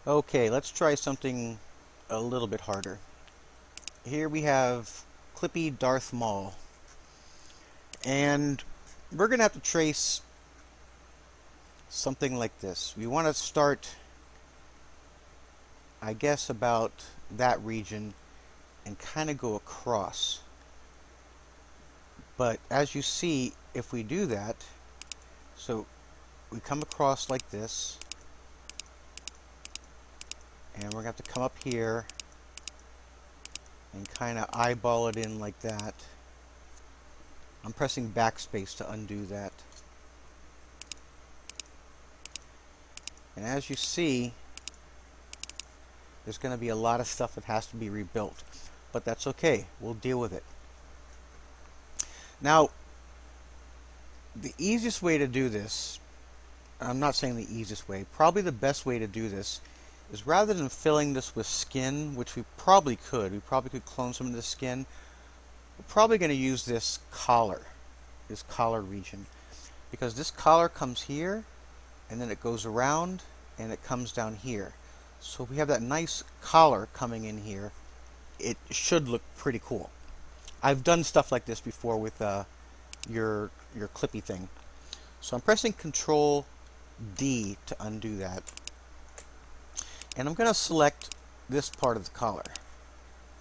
Okay, let's try something a little bit harder. Here we have Clippy Darth Maul. And we're going to have to trace something like this. We want to start, I guess, about that region and kind of go across. But as you see, if we do that, so we come across like this, and we're going to have to come up here and kind of eyeball it in like that. I'm pressing backspace to undo that. And as you see, there's going to be a lot of stuff that has to be rebuilt. But that's okay. We'll deal with it. Now, the easiest way to do this, I'm not saying the easiest way, probably the best way to do this is rather than filling this with skin, which we probably could clone some of the skin, we're probably going to use this collar region. Because this collar comes here, and then it goes around, and it comes down here. So if we have that nice collar coming in here, it should look pretty cool. I've done stuff like this before with your Clippy thing. So I'm pressing Control D to undo that. And I'm going to select this part of the collar.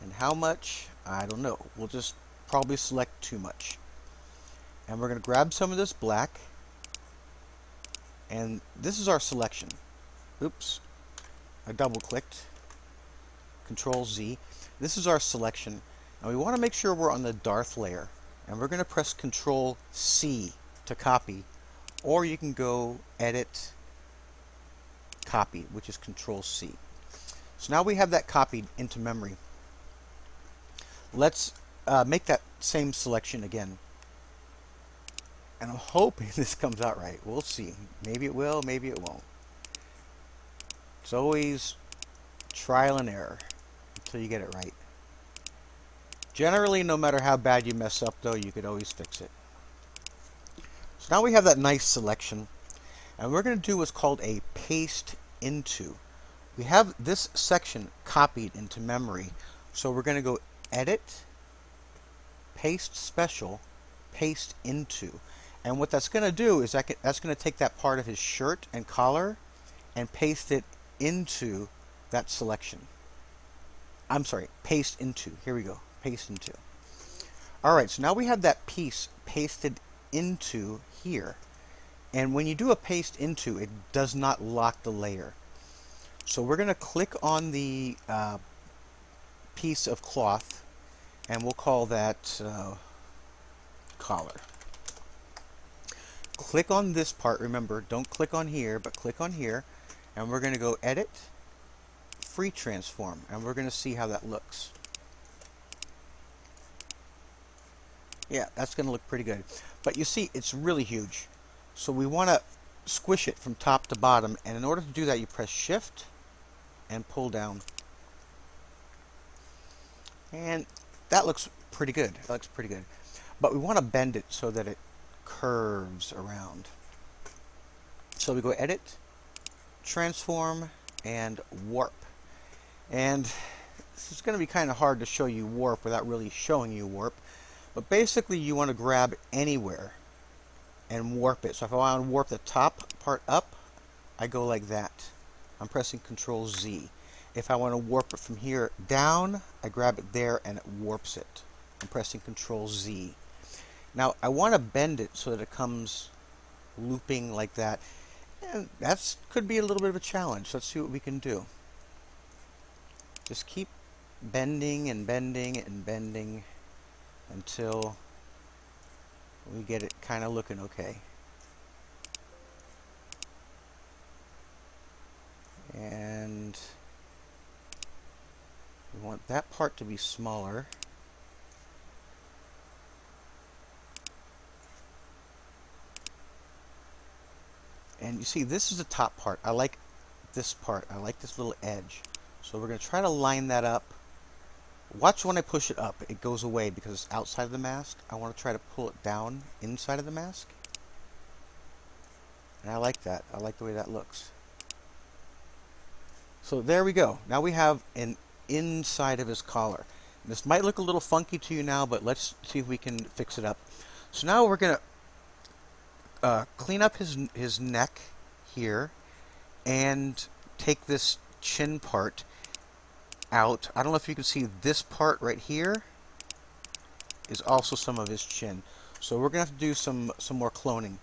And how much? I don't know. We'll just probably select too much. And we're going to grab some of this black. And this is our selection. Oops. I double clicked. Control Z. This is our selection. And we want to make sure we're on the Darth layer. And we're going to press Control C to copy. Or you can go Edit, Copy, which is Control C. So now we have that copied into memory. Let's make that same selection again. And I'm hoping this comes out right. We'll see. Maybe it will, maybe it won't. It's always trial and error until you get it right. Generally, no matter how bad you mess up, though, you could always fix it. So now we have that nice selection. And we're going to do what's called a paste into. We have this section copied into memory. So we're going to go Edit, Paste Special, Paste Into. And what that's going to do is that's going to take that part of his shirt and collar and paste it into that selection. I'm sorry, paste into. Here we go. Paste into. Alright, so now we have that piece pasted into here. And when you do a paste into, it does not lock the layer. So we're going to click on the piece of cloth, and we'll call that collar. Click on this part. Remember, don't click on here, but click on here. And we're going to go Edit, Free Transform, and we're going to see how that looks. Yeah, that's going to look pretty good. But you see, it's really huge. So we want to squish it from top to bottom, and in order to do that, you press Shift and pull down. And that looks pretty good. That looks pretty good. But we want to bend it so that it curves around. So we go Edit, Transform, and Warp. And this is going to be kind of hard to show you warp without really showing you warp. But basically, you want to grab anywhere and warp it. So if I want to warp the top part up, I go like that. I'm pressing Control Z. If I want to warp it from here down, I grab it there and it warps it. I'm pressing Control Z. Now I want to bend it so that it comes looping like that. And that could be a little bit of a challenge. Let's see what we can do. Just keep bending and bending and bending until we get it kind of looking okay. And we want that part to be smaller. And you see, this is the top part. I like this part. I like this little edge. So we're going to try to line that up. Watch when I push it up. It goes away because it's outside of the mask. I want to try to pull it down inside of the mask. And I like that. I like the way that looks. So there we go. Now we have an inside of his collar. This might look a little funky to you now, but let's see if we can fix it up. So now we're going to clean up his neck here and take this chin part out. I don't know if you can see this part right here is also some of his chin. So we're going to have to do some more cloning.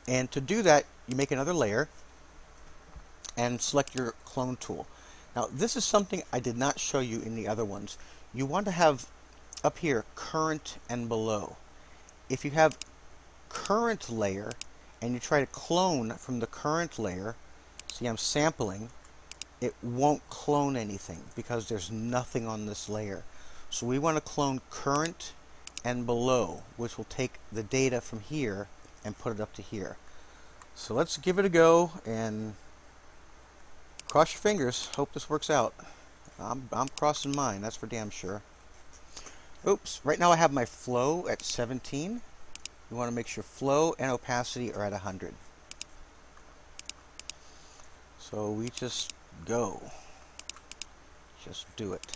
And to do that, you make another layer and select your clone tool. Now this is something I did not show you in the other ones. You want to have up here current and below. If you have current layer and you try to clone from the current layer, see I'm sampling, it won't clone anything because there's nothing on this layer. So we want to clone current and below, which will take the data from here and put it up to here. So let's give it a go and cross your fingers. Hope this works out. I'm crossing mine, that's for damn sure. Oops, right now I have my flow at 17. You want to make sure flow and opacity are at 100. So we just go. Just do it.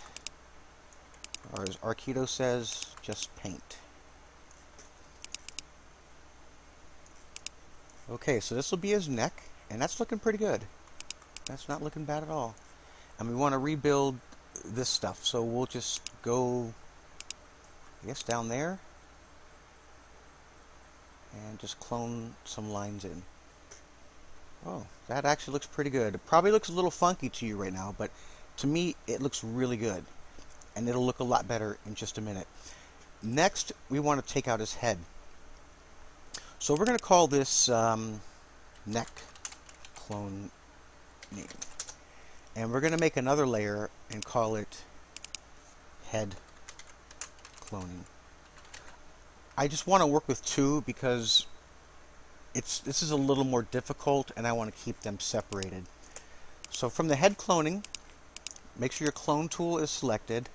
Or as Arquito says, just paint. Okay, so this will be his neck, and that's looking pretty good. That's not looking bad at all. And we want to rebuild this stuff, so we'll just go, I guess, down there and just clone some lines in. Oh, that actually looks pretty good. It probably looks a little funky to you right now, but to me it looks really good, and it'll look a lot better in just a minute. Next, we want to take out his head. So we're going to call this neck clone name. And we're going to make another layer and call it head cloning. I just want to work with two because this is a little more difficult and I want to keep them separated. So from the head cloning, make sure your clone tool is selected,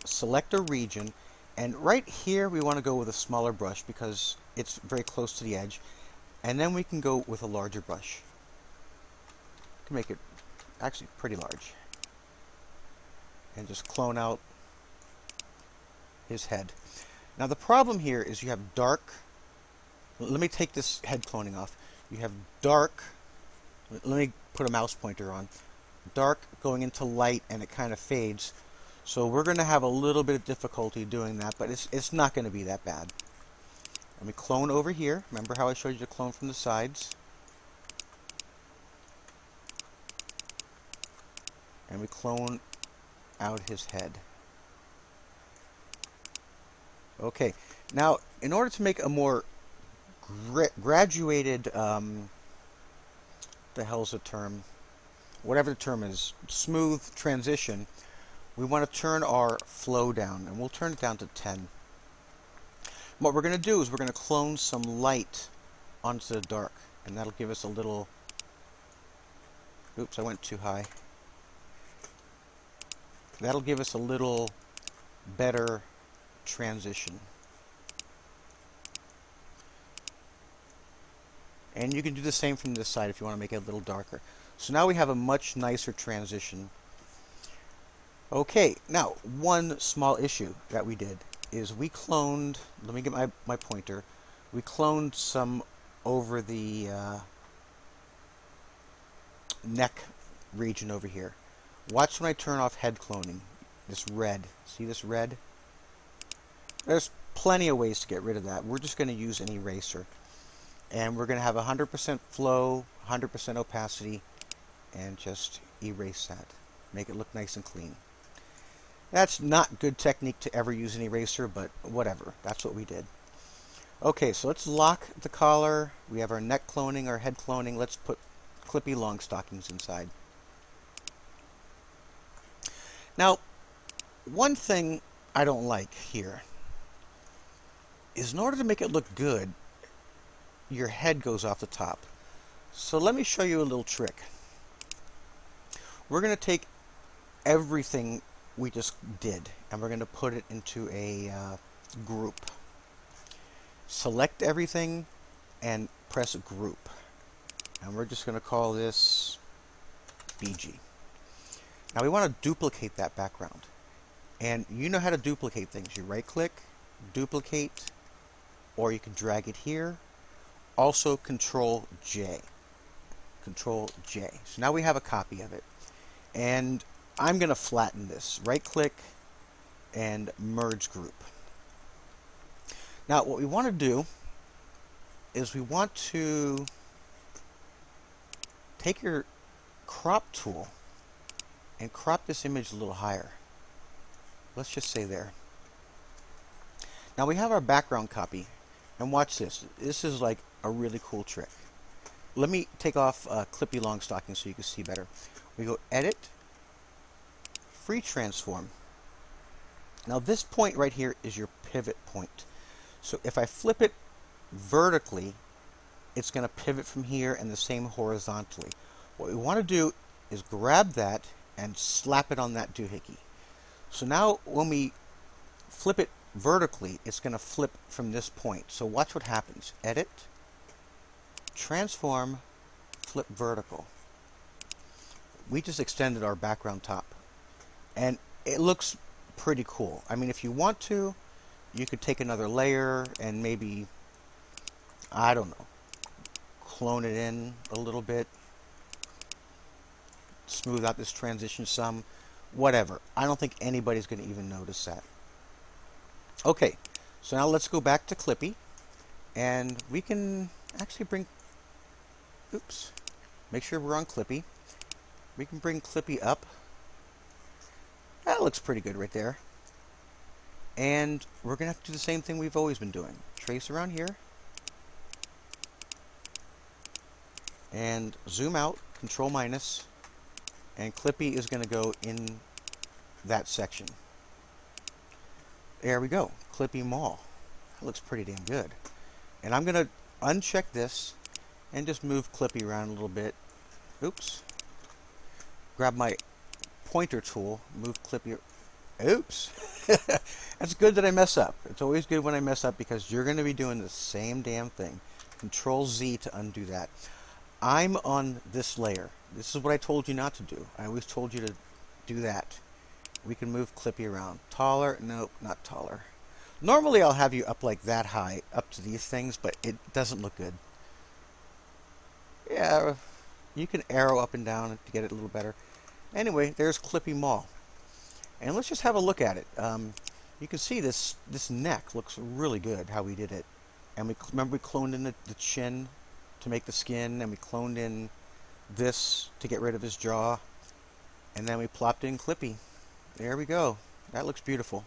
select a region, and right here we want to go with a smaller brush because it's very close to the edge, and then we can go with a larger brush. You can make it actually pretty large and just clone out his head. Now the problem here is you have dark. Let me take this head cloning off. You have dark. Let me put a mouse pointer on. Dark going into light, and it kind of fades. So we're going to have a little bit of difficulty doing that, but it's not going to be that bad. Let me clone over here. Remember how I showed you to clone from the sides? And we clone out his head. Okay, now in order to make a more graduated, the hell's the term? Whatever the term is, smooth transition, we want to turn our flow down, and we'll turn it down to 10. What we're going to do is we're going to clone some light onto the dark, and that'll give us a little, oops, I went too high. That'll give us a little better transition. And you can do the same from this side if you want to make it a little darker. So now we have a much nicer transition. Okay, now one small issue that we did is we cloned, let me get my pointer, we cloned some over the neck region over here. Watch when I turn off head cloning. This red, see this red? There's plenty of ways to get rid of that. We're just going to use an eraser. And we're going to have 100% flow, 100% opacity, and just erase that. Make it look nice and clean. That's not good technique to ever use an eraser, but whatever. That's what we did. Okay, so let's lock the collar. We have our neck cloning, our head cloning. Let's put Clippy long stockings inside. Now, one thing I don't like here is in order to make it look good, your head goes off the top. So let me show you a little trick. We're going to take everything we just did and we're going to put it into a group. Select everything and press group. And we're just going to call this BG. Now we want to duplicate that background. And you know how to duplicate things. You right click, duplicate, or you can drag it here. Also Control J. Control J. So now we have a copy of it. And I'm going to flatten this. Right click and merge group. Now what we want to do is we want to take your crop tool and crop this image a little higher. Let's just say there. Now we have our background copy, and watch this. This is like a really cool trick. Let me take off Clippy long stocking so you can see better. We go Edit, Free Transform. Now this point right here is your pivot point. So if I flip it vertically, it's going to pivot from here, and the same horizontally. What we want to do is grab that and slap it on that doohickey. So now when we flip it vertically, it's going to flip from this point. So watch what happens. Edit, Transform, Flip Vertical. We just extended our background top. And it looks pretty cool. I mean, if you want to, you could take another layer and maybe, I don't know, clone it in a little bit. Smooth out this transition some. Whatever. I don't think anybody's going to even notice that. Okay, so now let's go back to Clippy, and we can actually bring, oops, make sure we're on Clippy. We can bring Clippy up. That looks pretty good right there. And we're going to have to do the same thing we've always been doing. Trace around here. And zoom out, Control minus, and Clippy is going to go in that section. There we go, Clippy Maul. That looks pretty damn good. And I'm going to uncheck this and just move Clippy around a little bit. Oops. Grab my pointer tool, move Clippy. Oops. That's good that I mess up. It's always good when I mess up because you're going to be doing the same damn thing. Control Z to undo that. I'm on this layer. This is what I told you not to do. I always told you to do that. We can move Clippy around. Taller? Nope, not taller. Normally I'll have you up like that high, up to these things, but it doesn't look good. Yeah, you can arrow up and down to get it a little better. Anyway, there's Clippy Maul. And let's just have a look at it. You can see this neck looks really good, how we did it. And remember we cloned in the chin to make the skin, and we cloned in this to get rid of his jaw, and then we plopped in Clippy. There we go. That looks beautiful.